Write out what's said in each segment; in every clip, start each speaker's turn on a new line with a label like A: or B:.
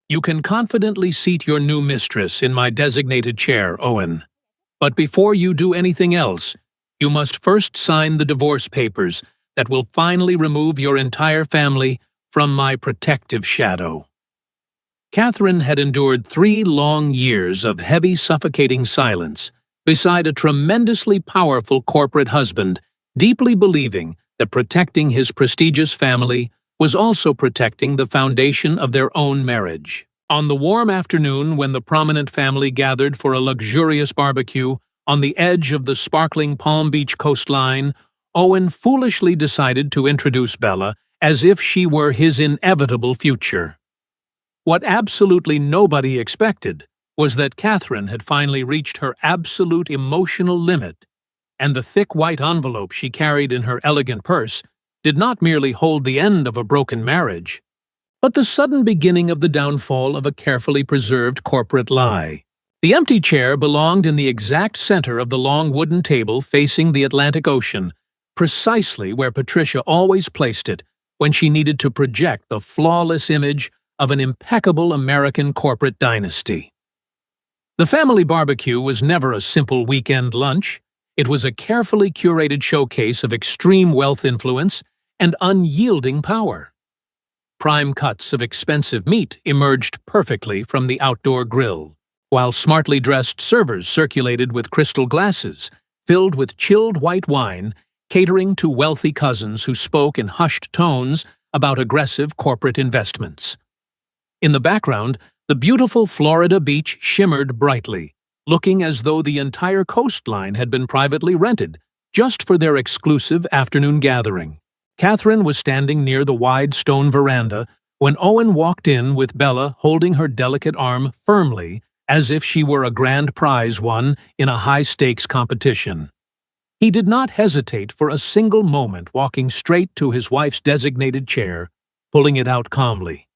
A: You can confidently seat your new mistress in my designated chair, Owen. But before you do anything else, you must first sign the divorce papers that will finally remove your entire family from my protective shadow. Catherine had endured 3 long years of heavy, suffocating silence beside a tremendously powerful corporate husband, deeply believing that protecting his prestigious family was also protecting the foundation of their own marriage. On the warm afternoon when the prominent family gathered for a luxurious barbecue on the edge of the sparkling Palm Beach coastline, Owen foolishly decided to introduce Bella as if she were his inevitable future. What absolutely nobody expected was that Catherine had finally reached her absolute emotional limit, and the thick white envelope she carried in her elegant purse did not merely hold the end of a broken marriage, but the sudden beginning of the downfall of a carefully preserved corporate lie. The empty chair belonged in the exact center of the long wooden table facing the Atlantic Ocean, precisely where Patricia always placed it when she needed to project the flawless image of an impeccable American corporate dynasty. The family barbecue was never a simple weekend lunch. It was a carefully curated showcase of extreme wealth influence and unyielding power. Prime cuts of expensive meat emerged perfectly from the outdoor grill, while smartly dressed servers circulated with crystal glasses filled with chilled white wine, catering to wealthy cousins who spoke in hushed tones about aggressive corporate investments. In the background, the beautiful Florida beach shimmered brightly, looking as though the entire coastline had been privately rented just for their exclusive afternoon gathering. Catherine was standing near the wide stone veranda when Owen walked in with Bella holding her delicate arm firmly as if she were a grand prize won in a high-stakes competition. He did not hesitate for a single moment, walking straight to his wife's designated chair, pulling it out calmly,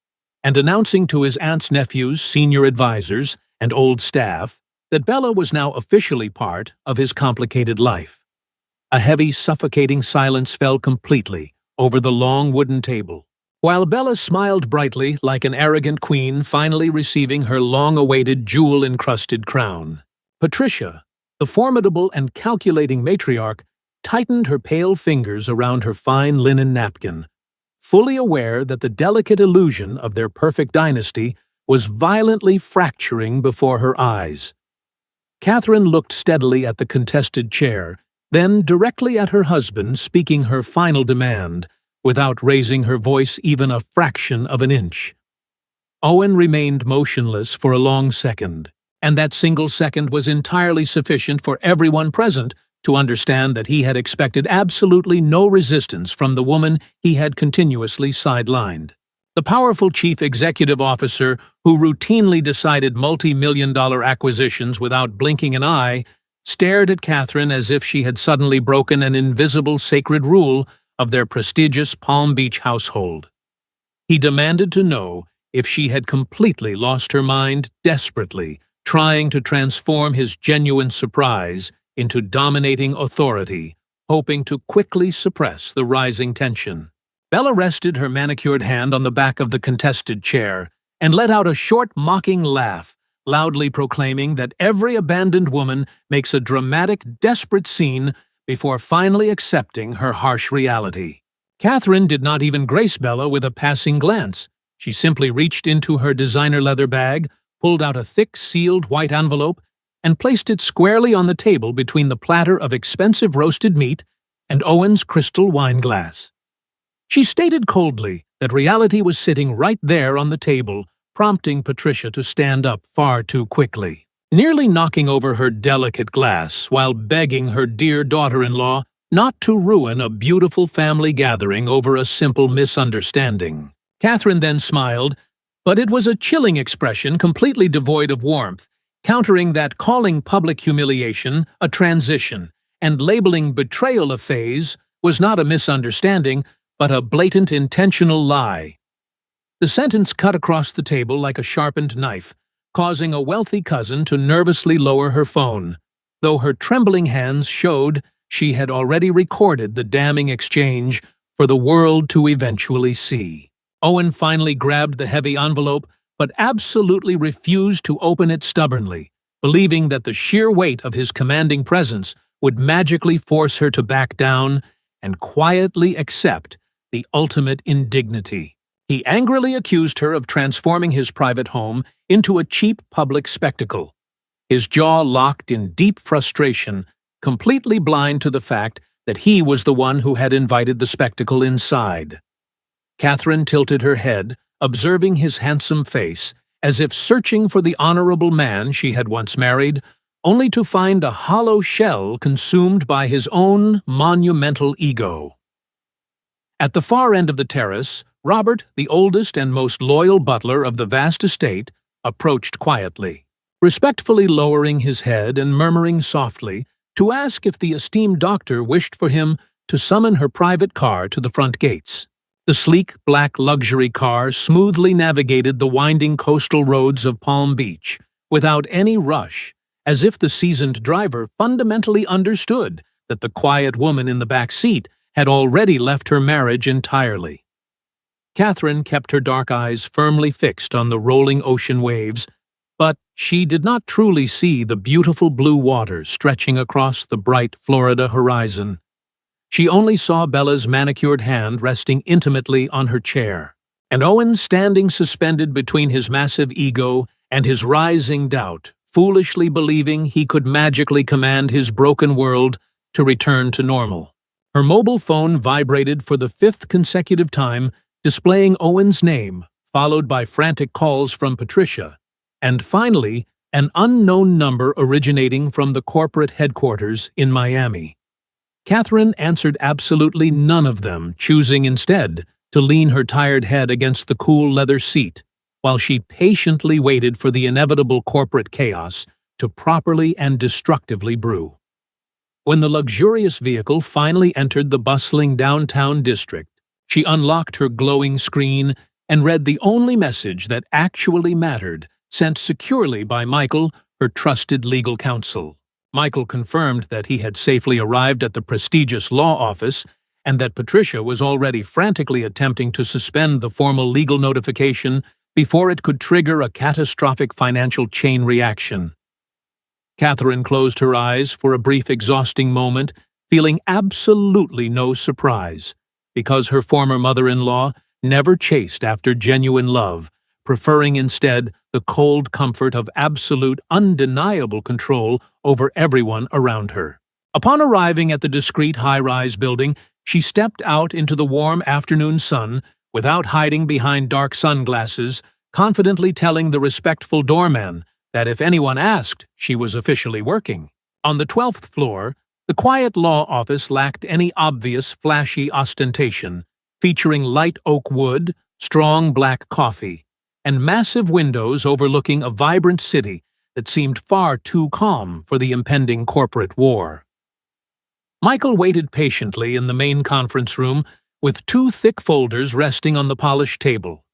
A: and announcing to his aunt's nephews, senior advisors, and old staff that Bella was now officially part of his complicated life. A heavy, suffocating silence fell completely over the long wooden table, while Bella smiled brightly like an arrogant queen finally receiving her long-awaited jewel-encrusted crown. Patricia, the formidable and calculating matriarch, tightened her pale fingers around her fine linen napkin, fully aware that the delicate illusion of their perfect dynasty was violently fracturing before her eyes. Catherine looked steadily at the contested chair, then directly at her husband, speaking her final demand, without raising her voice even a fraction of an inch. Owen remained motionless for a long second, and that single second was entirely sufficient for everyone present to understand that he had expected absolutely no resistance from the woman he had continuously sidelined. The powerful chief executive officer who routinely decided multi-million-dollar acquisitions without blinking an eye stared at Catherine as if she had suddenly broken an invisible sacred rule of their prestigious Palm Beach household. He demanded to know if she had completely lost her mind, desperately trying to transform his genuine surprise into dominating authority, hoping to quickly suppress the rising tension. Bella rested her manicured hand on the back of the contested chair and let out a short, mocking laugh, loudly proclaiming that every abandoned woman makes a dramatic, desperate scene before finally accepting her harsh reality. Catherine did not even grace Bella with a passing glance. She simply reached into her designer leather bag, pulled out a thick, sealed white envelope, and placed it squarely on the table between the platter of expensive roasted meat and Owen's crystal wine glass. She stated coldly that reality was sitting right there on the table, prompting Patricia to stand up far too quickly, nearly knocking over her delicate glass while begging her dear daughter-in-law not to ruin a beautiful family gathering over a simple misunderstanding. Catherine then smiled, but it was a chilling expression completely devoid of warmth, countering that calling public humiliation a transition and labeling betrayal a phase was not a misunderstanding, but a blatant intentional lie. The sentence cut across the table like a sharpened knife, causing a wealthy cousin to nervously lower her phone, though her trembling hands showed she had already recorded the damning exchange for the world to eventually see. Owen finally grabbed the heavy envelope, but absolutely refused to open it stubbornly, believing that the sheer weight of his commanding presence would magically force her to back down and quietly accept the ultimate indignity. He angrily accused her of transforming his private home into a cheap public spectacle, his jaw locked in deep frustration, completely blind to the fact that he was the one who had invited the spectacle inside. Catherine tilted her head, observing his handsome face, as if searching for the honorable man she had once married, only to find a hollow shell consumed by his own monumental ego. At the far end of the terrace, Robert, the oldest and most loyal butler of the vast estate, approached quietly, respectfully lowering his head and murmuring softly to ask if the esteemed doctor wished for him to summon her private car to the front gates. The sleek black luxury car smoothly navigated the winding coastal roads of Palm Beach without any rush, as if the seasoned driver fundamentally understood that the quiet woman in the back seat had already left her marriage entirely. Catherine kept her dark eyes firmly fixed on the rolling ocean waves, but she did not truly see the beautiful blue water stretching across the bright Florida horizon. She only saw Bella's manicured hand resting intimately on her chair, and Owen standing suspended between his massive ego and his rising doubt, foolishly believing he could magically command his broken world to return to normal. Her mobile phone vibrated for the 5th consecutive time, displaying Owen's name, followed by frantic calls from Patricia, and finally, an unknown number originating from the corporate headquarters in Miami. Catherine answered absolutely none of them, choosing instead to lean her tired head against the cool leather seat, while she patiently waited for the inevitable corporate chaos to properly and destructively brew. When the luxurious vehicle finally entered the bustling downtown district, she unlocked her glowing screen and read the only message that actually mattered, sent securely by Michael, her trusted legal counsel. Michael confirmed that he had safely arrived at the prestigious law office and that Patricia was already frantically attempting to suspend the formal legal notification before it could trigger a catastrophic financial chain reaction. Catherine closed her eyes for a brief exhausting moment, feeling absolutely no surprise, because her former mother-in-law never chased after genuine love, preferring instead the cold comfort of absolute, undeniable control over everyone around her. Upon arriving at the discreet high-rise building, she stepped out into the warm afternoon sun without hiding behind dark sunglasses, confidently telling the respectful doorman that if anyone asked, she was officially working. On the 12th floor, the quiet law office lacked any obvious, flashy ostentation, featuring light oak wood, strong black coffee, and massive windows overlooking a vibrant city that seemed far too calm for the impending corporate war. Michael waited patiently in the main conference room with 2 thick folders resting on the polished table,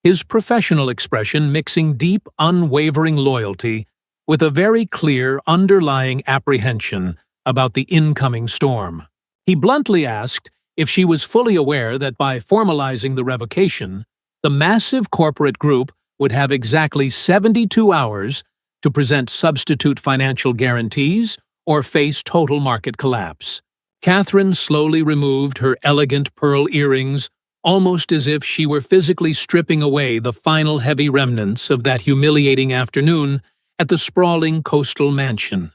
A: his professional expression mixing deep, unwavering loyalty with a very clear underlying apprehension about the incoming storm. He bluntly asked if she was fully aware that by formalizing the revocation, the massive corporate group would have exactly 72 hours to present substitute financial guarantees or face total market collapse. Catherine slowly removed her elegant pearl earrings, almost as if she were physically stripping away the final heavy remnants of that humiliating afternoon at the sprawling coastal mansion.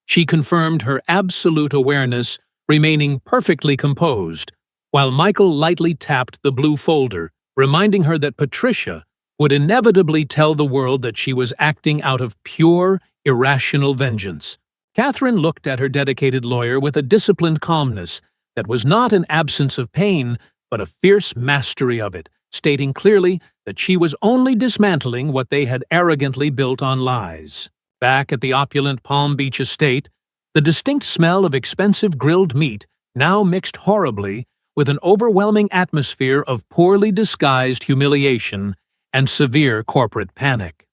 A: She confirmed her absolute awareness, remaining perfectly composed, while Michael lightly tapped the blue folder, reminding her that Patricia would inevitably tell the world that she was acting out of pure, irrational vengeance. Catherine looked at her dedicated lawyer with a disciplined calmness that was not an absence of pain, but a fierce mastery of it, stating clearly that she was only dismantling what they had arrogantly built on lies. Back at the opulent Palm Beach estate, the distinct smell of expensive grilled meat now mixed horribly with an overwhelming atmosphere of poorly disguised humiliation and severe corporate panic.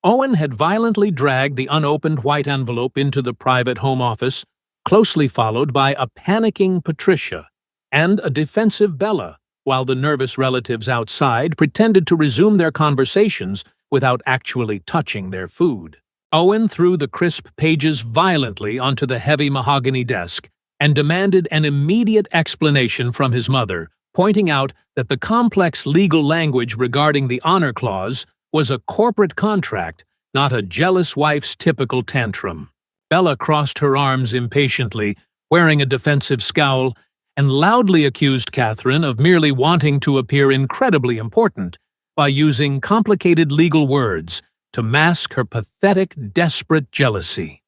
A: Owen had violently dragged the unopened white envelope into the private home office, closely followed by a panicking Patricia and a defensive Bella, while the nervous relatives outside pretended to resume their conversations without actually touching their food. Owen threw the crisp pages violently onto the heavy mahogany desk and demanded an immediate explanation from his mother, pointing out that the complex legal language regarding the honor clause was a corporate contract, not a jealous wife's typical tantrum. Bella crossed her arms impatiently, wearing a defensive scowl, and loudly accused Catherine of merely wanting to appear incredibly important by using complicated legal words to mask her pathetic, desperate jealousy.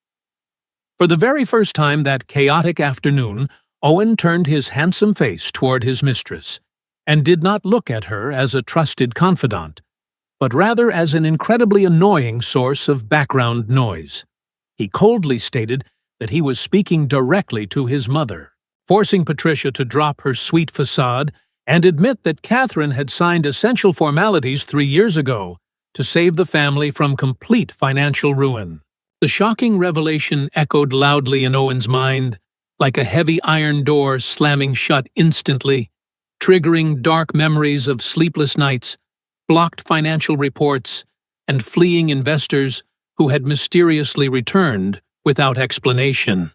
A: For the very first time that chaotic afternoon, Owen turned his handsome face toward his mistress, and did not look at her as a trusted confidant, but rather as an incredibly annoying source of background noise. He coldly stated that he was speaking directly to his mother, forcing Patricia to drop her sweet facade and admit that Catherine had signed essential formalities 3 years ago to save the family from complete financial ruin. The shocking revelation echoed loudly in Owen's mind, like a heavy iron door slamming shut instantly, triggering dark memories of sleepless nights, blocked financial reports, and fleeing investors who had mysteriously returned without explanation.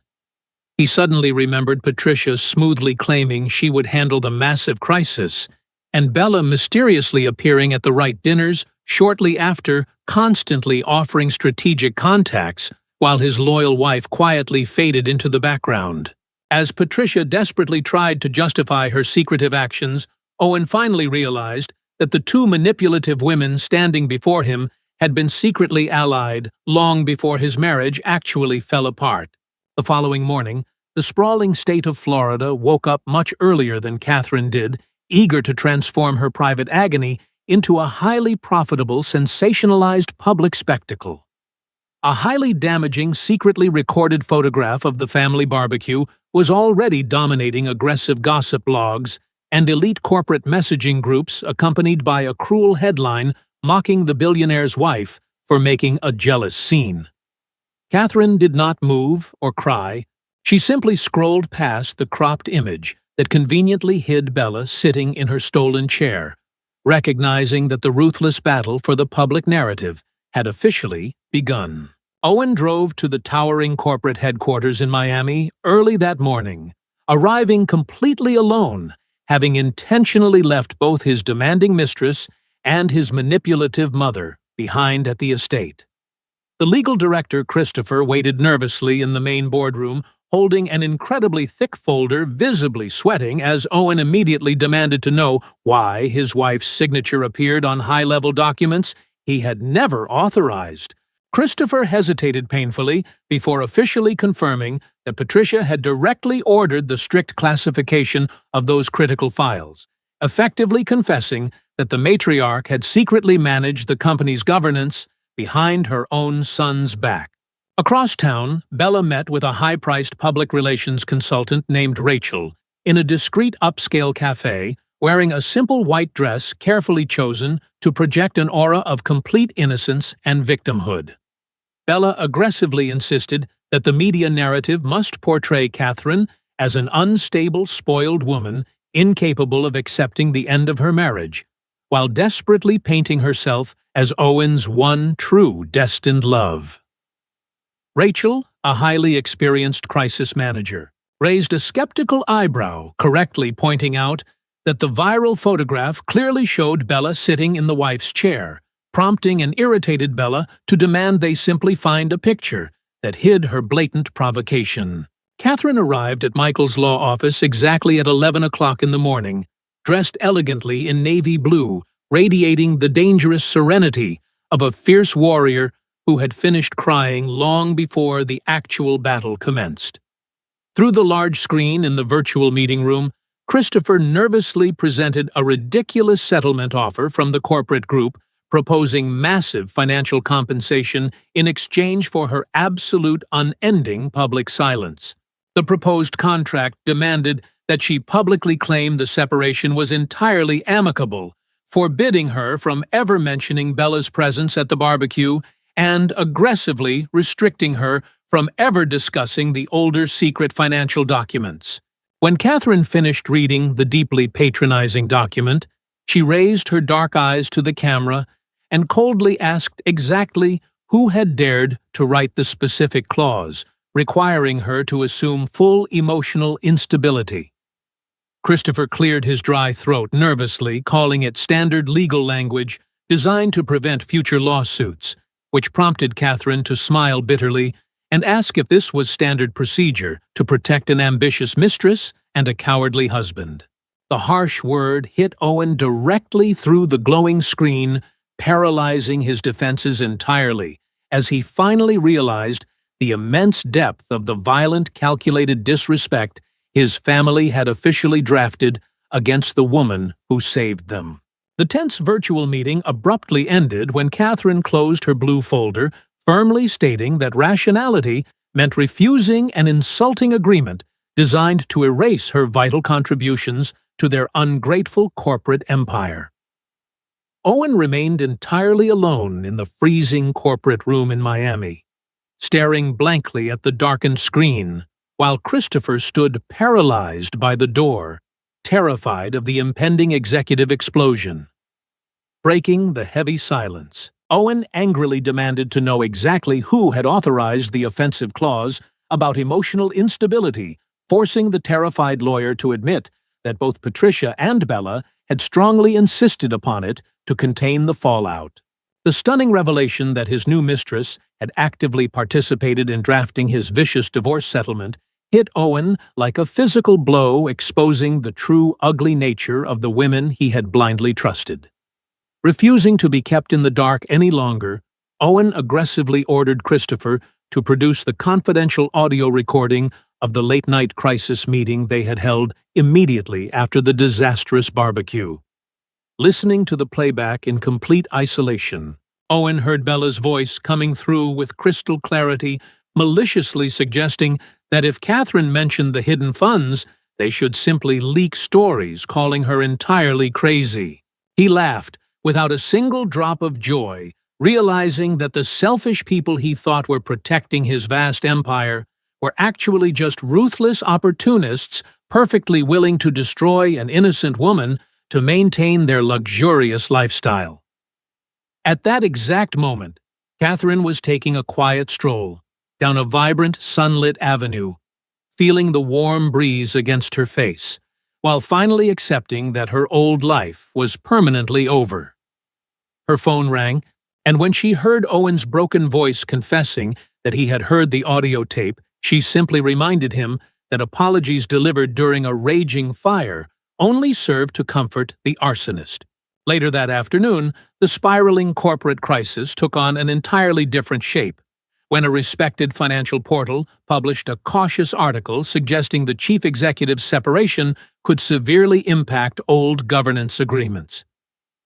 A: He suddenly remembered Patricia smoothly claiming she would handle the massive crisis, and Bella mysteriously appearing at the right dinners shortly after, constantly offering strategic contacts, while his loyal wife quietly faded into the background. As Patricia desperately tried to justify her secretive actions, Owen finally realized that the two manipulative women standing before him had been secretly allied long before his marriage actually fell apart. The following morning, the sprawling state of Florida woke up much earlier than Catherine did, eager to transform her private agony into a highly profitable, sensationalized public spectacle. A highly damaging, secretly recorded photograph of the family barbecue was already dominating aggressive gossip blogs and elite corporate messaging groups, accompanied by a cruel headline mocking the billionaire's wife for making a jealous scene. Catherine did not move or cry. She simply scrolled past the cropped image that conveniently hid Bella sitting in her stolen chair, recognizing that the ruthless battle for the public narrative had officially begun. Owen drove to the towering corporate headquarters in Miami early that morning, arriving completely alone, having intentionally left both his demanding mistress and his manipulative mother behind at the estate. The legal director, Christopher, waited nervously in the main boardroom, holding an incredibly thick folder, visibly sweating, as Owen immediately demanded to know why his wife's signature appeared on high-level documents he had never authorized. Christopher hesitated painfully before officially confirming that Patricia had directly ordered the strict classification of those critical files, effectively confessing that the matriarch had secretly managed the company's governance behind her own son's back. Across town, Bella met with a high-priced public relations consultant named Rachel in a discreet upscale cafe, wearing a simple white dress carefully chosen to project an aura of complete innocence and victimhood. Bella aggressively insisted that the media narrative must portray Catherine as an unstable, spoiled woman incapable of accepting the end of her marriage, while desperately painting herself as Owen's one true destined love. Rachel, a highly experienced crisis manager, raised a skeptical eyebrow, correctly pointing out that the viral photograph clearly showed Bella sitting in the wife's chair, prompting an irritated Bella to demand they simply find a picture that hid her blatant provocation. Catherine arrived at Michael's law office exactly at 11 o'clock in the morning, dressed elegantly in navy blue, radiating the dangerous serenity of a fierce warrior who had finished crying long before the actual battle commenced. Through the large screen in the virtual meeting room, Christopher nervously presented a ridiculous settlement offer from the corporate group, proposing massive financial compensation in exchange for her absolute unending public silence. The proposed contract demanded that she publicly claim the separation was entirely amicable, forbidding her from ever mentioning Bella's presence at the barbecue and aggressively restricting her from ever discussing the older secret financial documents. When Catherine finished reading the deeply patronizing document, she raised her dark eyes to the camera and coldly asked exactly who had dared to write the specific clause, requiring her to assume full emotional instability. Christopher cleared his dry throat nervously, calling it standard legal language designed to prevent future lawsuits, which prompted Catherine to smile bitterly and ask if this was standard procedure to protect an ambitious mistress and a cowardly husband. The harsh word hit Owen directly through the glowing screen, paralyzing his defenses entirely, as he finally realized the immense depth of the violent, calculated disrespect his family had officially drafted against the woman who saved them. The tense virtual meeting abruptly ended when Catherine closed her blue folder, firmly stating that rationality meant refusing an insulting agreement designed to erase her vital contributions to their ungrateful corporate empire. Owen remained entirely alone in the freezing corporate room in Miami, staring blankly at the darkened screen, while Christopher stood paralyzed by the door, terrified of the impending executive explosion. Breaking the heavy silence, Owen angrily demanded to know exactly who had authorized the offensive clause about emotional instability, forcing the terrified lawyer to admit that both Patricia and Bella had strongly insisted upon it to contain the fallout. The stunning revelation that his new mistress had actively participated in drafting his vicious divorce settlement hit Owen like a physical blow, exposing the true ugly nature of the women he had blindly trusted. Refusing to be kept in the dark any longer, Owen aggressively ordered Christopher to produce the confidential audio recording of the late-night crisis meeting they had held immediately after the disastrous barbecue. Listening to the playback in complete isolation, Owen heard Bella's voice coming through with crystal clarity, maliciously suggesting that if Catherine mentioned the hidden funds, they should simply leak stories calling her entirely crazy. He laughed, without a single drop of joy, realizing that the selfish people he thought were protecting his vast empire were actually just ruthless opportunists perfectly willing to destroy an innocent woman to maintain their luxurious lifestyle. At that exact moment, Catherine was taking a quiet stroll down a vibrant, sunlit avenue, feeling the warm breeze against her face, while finally accepting that her old life was permanently over. Her phone rang, and when she heard Owen's broken voice confessing that he had heard the audio tape, she simply reminded him that apologies delivered during a raging fire only served to comfort the arsonist. Later that afternoon, the spiraling corporate crisis took on an entirely different shape, when a respected financial portal published a cautious article suggesting the chief executive's separation could severely impact old governance agreements.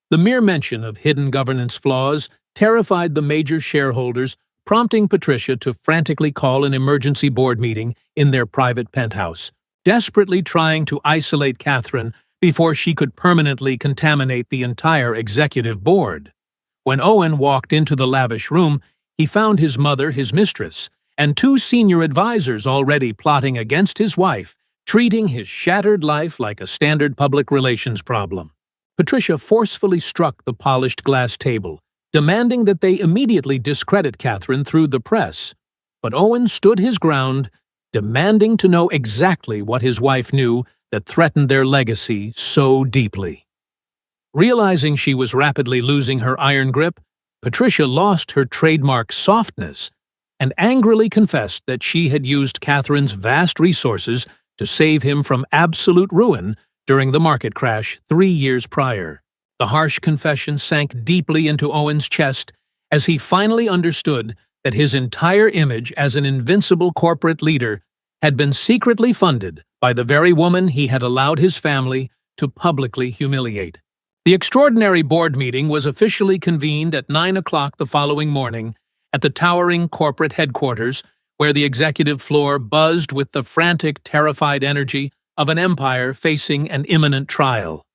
A: The mere mention of hidden governance flaws terrified the major shareholders, prompting Patricia to frantically call an emergency board meeting in their private penthouse, desperately trying to isolate Catherine before she could permanently contaminate the entire executive board. When Owen walked into the lavish room, he found his mother, his mistress, and two senior advisors already plotting against his wife, treating his shattered life like a standard public relations problem. Patricia forcefully struck the polished glass table, demanding that they immediately discredit Catherine through the press. But Owen stood his ground, demanding to know exactly what his wife knew that threatened their legacy so deeply. Realizing she was rapidly losing her iron grip, Patricia lost her trademark softness and angrily confessed that she had used Catherine's vast resources to save him from absolute ruin during the market crash 3 years prior. The harsh confession sank deeply into Owen's chest as he finally understood that his entire image as an invincible corporate leader had been secretly funded by the very woman he had allowed his family to publicly humiliate. The extraordinary board meeting was officially convened at 9 o'clock the following morning at the towering corporate headquarters, where the executive floor buzzed with the frantic, terrified energy of an empire facing an imminent trial.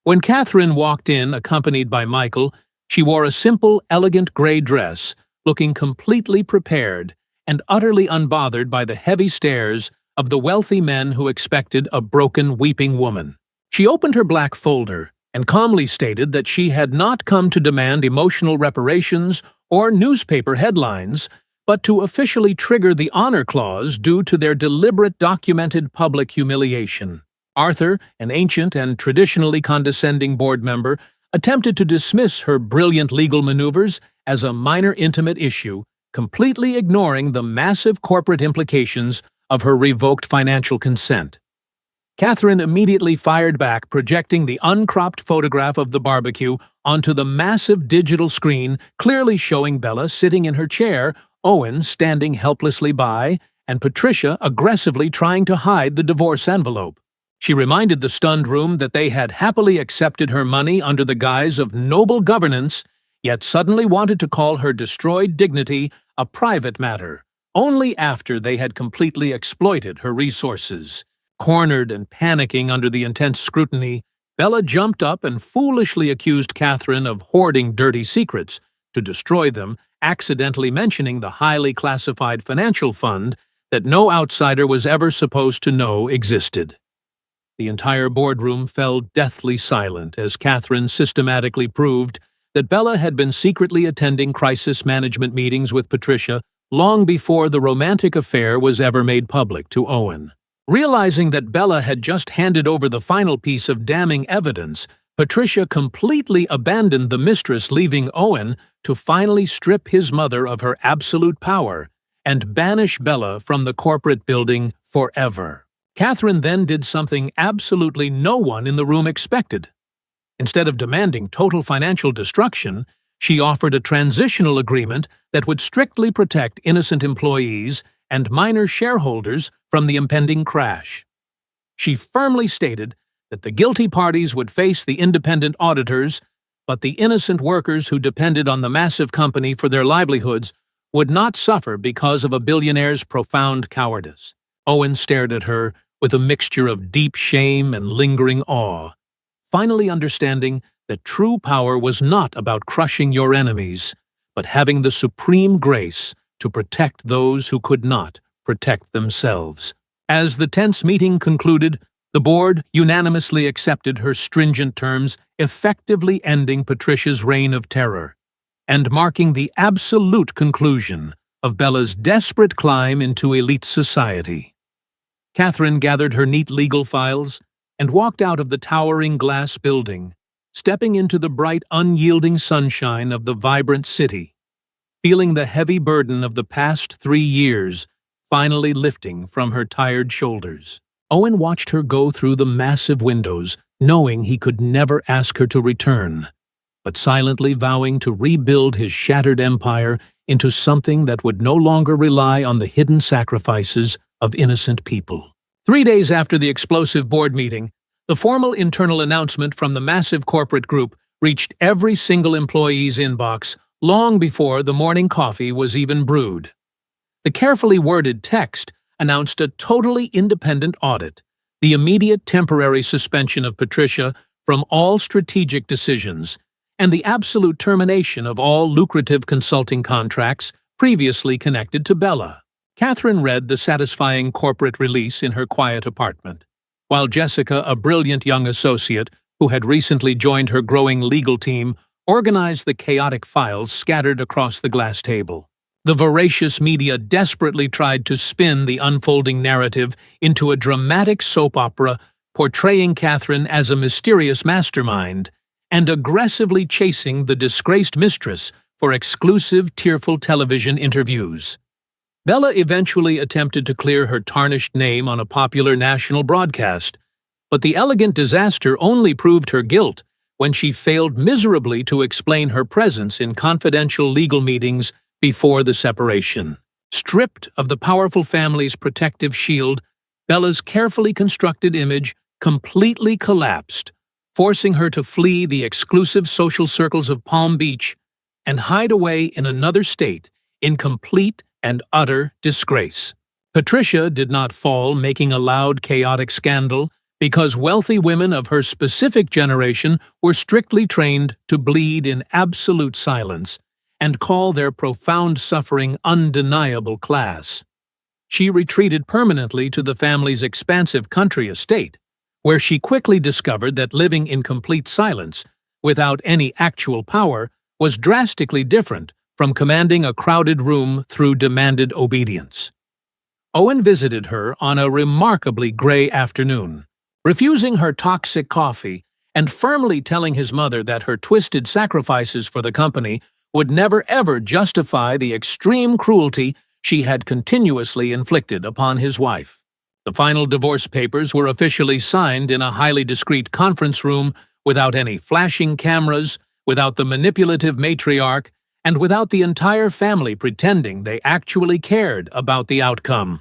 A: When Catherine walked in, accompanied by Michael, she wore a simple, elegant gray dress, looking completely prepared and utterly unbothered by the heavy stares of the wealthy men who expected a broken, weeping woman. She opened her black folder and calmly stated that she had not come to demand emotional reparations or newspaper headlines, but to officially trigger the honor clause due to their deliberate documented public humiliation. Arthur, an ancient and traditionally condescending board member, attempted to dismiss her brilliant legal maneuvers as a minor intimate issue, completely ignoring the massive corporate implications of her revoked financial consent. Catherine immediately fired back, projecting the uncropped photograph of the barbecue onto the massive digital screen, clearly showing Bella sitting in her chair, Owen standing helplessly by, and Patricia aggressively trying to hide the divorce envelope. She reminded the stunned room that they had happily accepted her money under the guise of noble governance, yet suddenly wanted to call her destroyed dignity a private matter, only after they had completely exploited her resources. Cornered and panicking under the intense scrutiny, Bella jumped up and foolishly accused Catherine of hoarding dirty secrets, to destroy them, accidentally mentioning the highly classified financial fund that no outsider was ever supposed to know existed. The entire boardroom fell deathly silent as Catherine systematically proved that Bella had been secretly attending crisis management meetings with Patricia long before the romantic affair was ever made public to Owen. Realizing that Bella had just handed over the final piece of damning evidence, Patricia completely abandoned the mistress, leaving Owen to finally strip his mother of her absolute power and banish Bella from the corporate building forever. Catherine then did something absolutely no one in the room expected. Instead of demanding total financial destruction, she offered a transitional agreement that would strictly protect innocent employees and minor shareholders from the impending crash. She firmly stated that the guilty parties would face the independent auditors, but the innocent workers who depended on the massive company for their livelihoods would not suffer because of a billionaire's profound cowardice. Owen stared at her with a mixture of deep shame and lingering awe, finally understanding that true power was not about crushing your enemies, but having the supreme grace to protect those who could not protect themselves. As the tense meeting concluded, the board unanimously accepted her stringent terms, effectively ending Patricia's reign of terror and marking the absolute conclusion of Bella's desperate climb into elite society. Catherine gathered her neat legal files and walked out of the towering glass building, stepping into the bright, unyielding sunshine of the vibrant city, feeling the heavy burden of the past 3 years finally lifting from her tired shoulders. Owen watched her go through the massive windows, knowing he could never ask her to return, but silently vowing to rebuild his shattered empire into something that would no longer rely on the hidden sacrifices of innocent people. 3 days after the explosive board meeting, the formal internal announcement from the massive corporate group reached every single employee's inbox long before the morning coffee was even brewed. The carefully worded text announced a totally independent audit, the immediate temporary suspension of Patricia from all strategic decisions, and the absolute termination of all lucrative consulting contracts previously connected to Bella. Catherine read the satisfying corporate release in her quiet apartment, while Jessica, a brilliant young associate who had recently joined her growing legal team, organized the chaotic files scattered across the glass table. The voracious media desperately tried to spin the unfolding narrative into a dramatic soap opera, portraying Catherine as a mysterious mastermind and aggressively chasing the disgraced mistress for exclusive, tearful television interviews. Bella eventually attempted to clear her tarnished name on a popular national broadcast, but the elegant disaster only proved her guilt when she failed miserably to explain her presence in confidential legal meetings before the separation. Stripped of the powerful family's protective shield, Bella's carefully constructed image completely collapsed, forcing her to flee the exclusive social circles of Palm Beach and hide away in another state in complete and utter disgrace. Patricia did not fall making a loud, chaotic scandal because wealthy women of her specific generation were strictly trained to bleed in absolute silence and call their profound suffering undeniable class. she retreated permanently to the family's expansive country estate, where she quickly discovered that living in complete silence, without any actual power, was drastically different from commanding a crowded room through demanded obedience. Owen visited her on a remarkably gray afternoon, refusing her toxic coffee and firmly telling his mother that her twisted sacrifices for the company would never ever justify the extreme cruelty she had continuously inflicted upon his wife. The final divorce papers were officially signed in a highly discreet conference room without any flashing cameras, without the manipulative matriarch, and without the entire family pretending they actually cared about the outcome.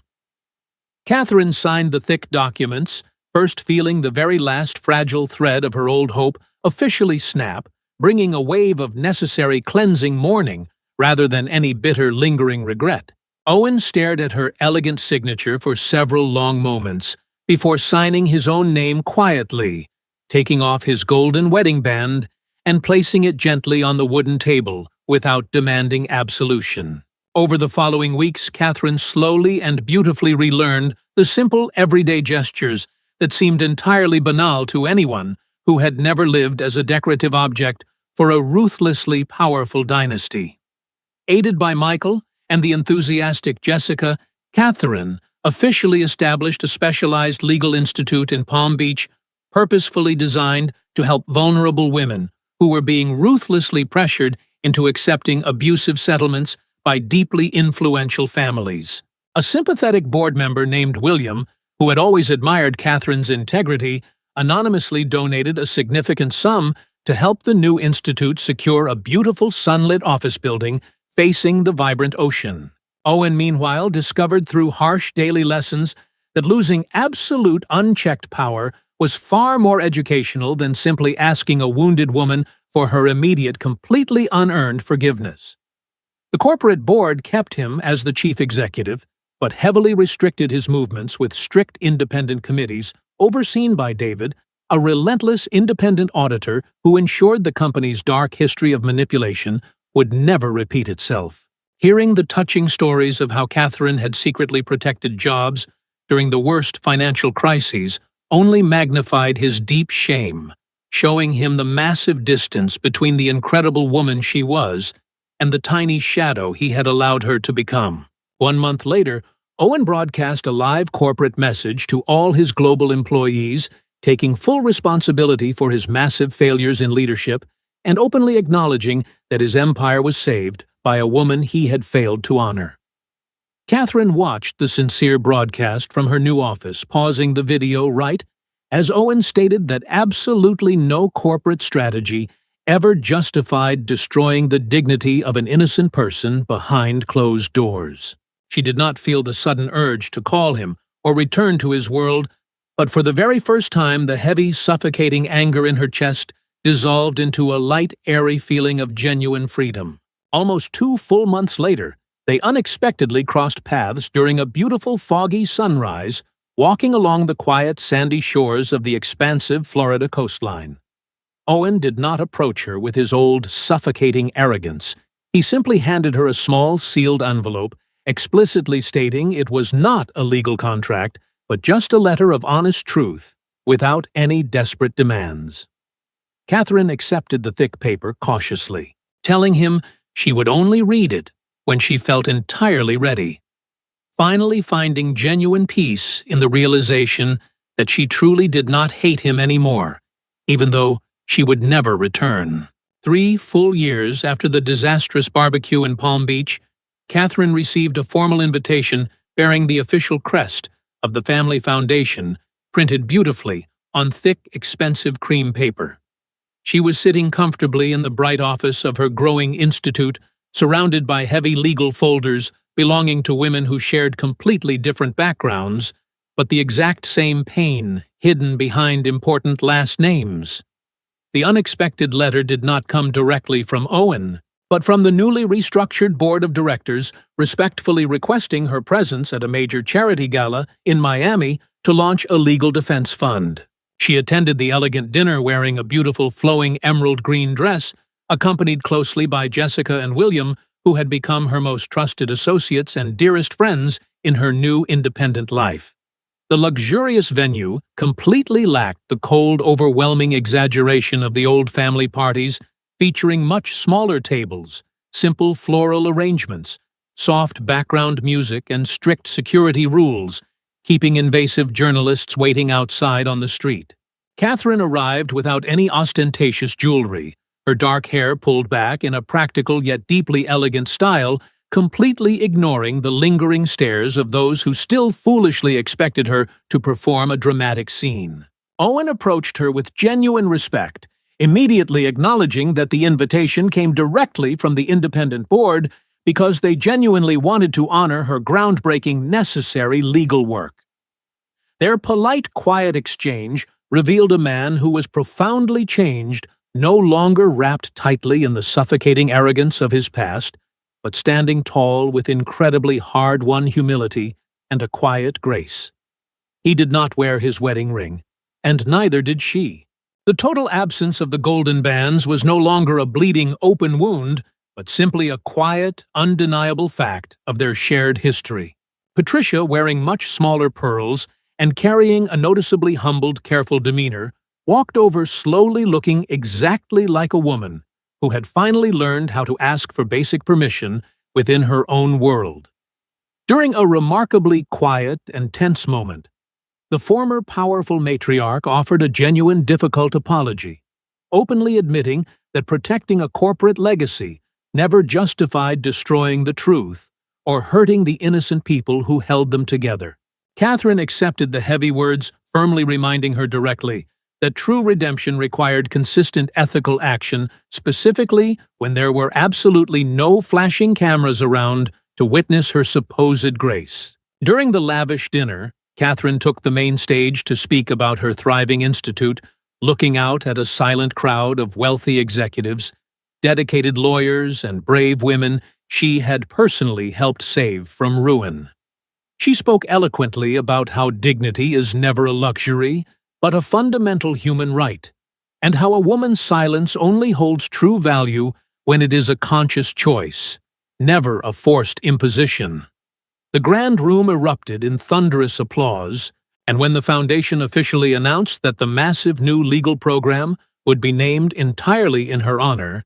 A: Catherine signed the thick documents, first feeling the very last fragile thread of her old hope officially snap, bringing a wave of necessary cleansing mourning rather than any bitter lingering regret. Owen stared at her elegant signature for several long moments before signing his own name quietly, taking off his golden wedding band and placing it gently on the wooden table without demanding absolution. Over the following weeks, Catherine slowly and beautifully relearned the simple, everyday gestures that seemed entirely banal to anyone who had never lived as a decorative object for a ruthlessly powerful dynasty. Aided by Michael and the enthusiastic Jessica, Catherine officially established a specialized legal institute in Palm Beach, purposefully designed to help vulnerable women who were being ruthlessly pressured into accepting abusive settlements by deeply influential families. A sympathetic board member named William, who had always admired Catherine's integrity, anonymously donated a significant sum to help the new institute secure a beautiful sunlit office building facing the vibrant ocean. Owen, meanwhile, discovered through harsh daily lessons that losing absolute unchecked power was far more educational than simply asking a wounded woman for her immediate, completely unearned forgiveness. The corporate board kept him as the chief executive, but heavily restricted his movements with strict independent committees overseen by David, a relentless independent auditor who ensured the company's dark history of manipulation would never repeat itself. Hearing the touching stories of how Catherine had secretly protected jobs during the worst financial crises only magnified his deep shame, showing him the massive distance between the incredible woman she was and the tiny shadow he had allowed her to become. 1 month later, Owen broadcast a live corporate message to all his global employees, taking full responsibility for his massive failures in leadership and openly acknowledging that his empire was saved by a woman he had failed to honor. Catherine watched the sincere broadcast from her new office, pausing the video right as Owen stated that absolutely no corporate strategy ever justified destroying the dignity of an innocent person behind closed doors. She did not feel the sudden urge to call him or return to his world, but for the very first time the heavy, suffocating anger in her chest dissolved into a light, airy feeling of genuine freedom. Almost 2 full months later, they unexpectedly crossed paths during a beautiful, foggy sunrise, walking along the quiet, sandy shores of the expansive Florida coastline. Owen did not approach her with his old, suffocating arrogance. He simply handed her a small, sealed envelope, explicitly stating it was not a legal contract, but just a letter of honest truth, without any desperate demands. Catherine accepted the thick paper cautiously, telling him she would only read it when she felt entirely ready, finally finding genuine peace in the realization that she truly did not hate him anymore, even though she would never return. 3 full years after the disastrous barbecue in Palm Beach, Catherine received a formal invitation bearing the official crest of the family foundation, printed beautifully on thick, expensive cream paper. She was sitting comfortably in the bright office of her growing institute, surrounded by heavy legal folders belonging to women who shared completely different backgrounds, but the exact same pain hidden behind important last names. The unexpected letter did not come directly from Owen, but from the newly restructured board of directors, respectfully requesting her presence at a major charity gala in Miami to launch a legal defense fund. She attended the elegant dinner wearing a beautiful flowing emerald green dress, accompanied closely by Jessica and William, who had become her most trusted associates and dearest friends in her new independent life. The luxurious venue completely lacked the cold, overwhelming exaggeration of the old family parties, featuring much smaller tables, simple floral arrangements, soft background music, and strict security rules, keeping invasive journalists waiting outside on the street. Catherine arrived without any ostentatious jewelry, her dark hair pulled back in a practical yet deeply elegant style, completely ignoring the lingering stares of those who still foolishly expected her to perform a dramatic scene. Owen approached her with genuine respect, immediately acknowledging that the invitation came directly from the independent board because they genuinely wanted to honor her groundbreaking necessary legal work. Their polite, quiet exchange revealed a man who was profoundly changed, no longer wrapped tightly in the suffocating arrogance of his past, but standing tall with incredibly hard-won humility and a quiet grace. He did not wear his wedding ring, and neither did she. The total absence of the golden bands was no longer a bleeding open wound, but simply a quiet, undeniable fact of their shared history. Patricia, wearing much smaller pearls and carrying a noticeably humbled, careful demeanor, walked over slowly, looking exactly like a woman who had finally learned how to ask for basic permission within her own world. During a remarkably quiet and tense moment, the former powerful matriarch offered a genuine difficult apology, openly admitting that protecting a corporate legacy never justified destroying the truth or hurting the innocent people who held them together. Catherine accepted the heavy words, firmly reminding her directly that true redemption required consistent ethical action, specifically when there were absolutely no flashing cameras around to witness her supposed grace. During the lavish dinner, Catherine took the main stage to speak about her thriving institute, looking out at a silent crowd of wealthy executives, dedicated lawyers, and brave women she had personally helped save from ruin. She spoke eloquently about how dignity is never a luxury, but a fundamental human right, and how a woman's silence only holds true value when it is a conscious choice, never a forced imposition. The grand room erupted in thunderous applause, and when the foundation officially announced that the massive new legal program would be named entirely in her honor,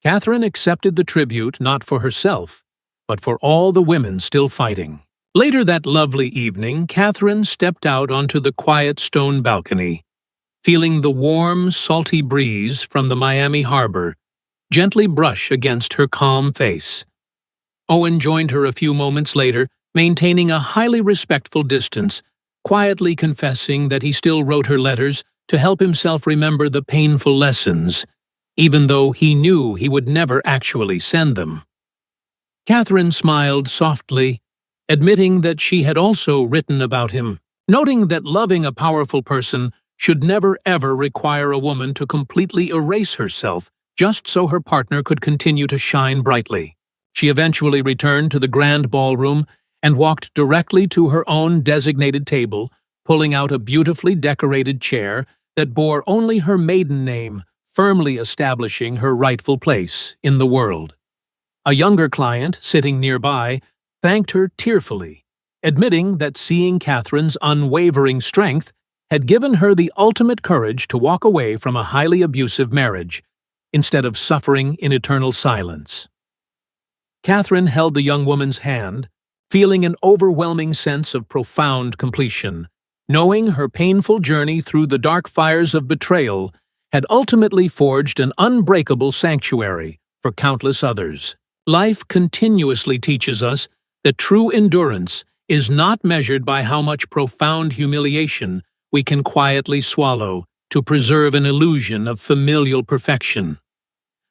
A: Catherine accepted the tribute not for herself, but for all the women still fighting. Later that lovely evening, Catherine stepped out onto the quiet stone balcony, feeling the warm, salty breeze from the Miami harbor gently brush against her calm face. Owen joined her a few moments later, maintaining a highly respectful distance, quietly confessing that he still wrote her letters to help himself remember the painful lessons, even though he knew he would never actually send them. Catherine smiled softly, admitting that she had also written about him, noting that loving a powerful person should never ever require a woman to completely erase herself just so her partner could continue to shine brightly. She eventually returned to the grand ballroom and walked directly to her own designated table, pulling out a beautifully decorated chair that bore only her maiden name, firmly establishing her rightful place in the world. A younger client, sitting nearby, thanked her tearfully, admitting that seeing Catherine's unwavering strength had given her the ultimate courage to walk away from a highly abusive marriage, instead of suffering in eternal silence. Catherine held the young woman's hand, feeling an overwhelming sense of profound completion, knowing her painful journey through the dark fires of betrayal had ultimately forged an unbreakable sanctuary for countless others. Life continuously teaches us that true endurance is not measured by how much profound humiliation we can quietly swallow to preserve an illusion of familial perfection.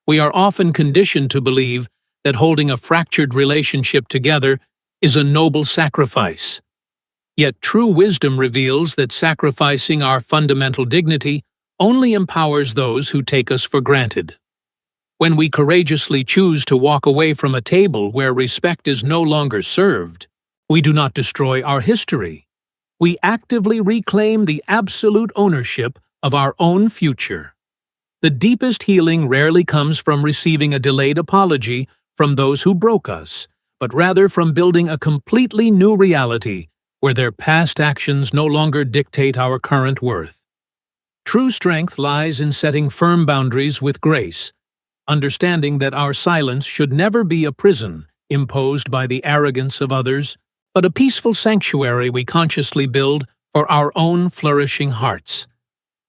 A: We are often conditioned to believe that holding a fractured relationship together is a noble sacrifice. Yet true wisdom reveals that sacrificing our fundamental dignity only empowers those who take us for granted. When we courageously choose to walk away from a table where respect is no longer served, we do not destroy our history. We actively reclaim the absolute ownership of our own future. The deepest healing rarely comes from receiving a delayed apology from those who broke us, but rather from building a completely new reality where their past actions no longer dictate our current worth. True strength lies in setting firm boundaries with grace, understanding that our silence should never be a prison imposed by the arrogance of others, but a peaceful sanctuary we consciously build for our own flourishing hearts.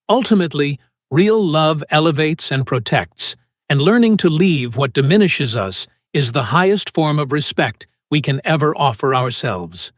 A: Ultimately, real love elevates and protects, and learning to leave what diminishes us is the highest form of respect we can ever offer ourselves.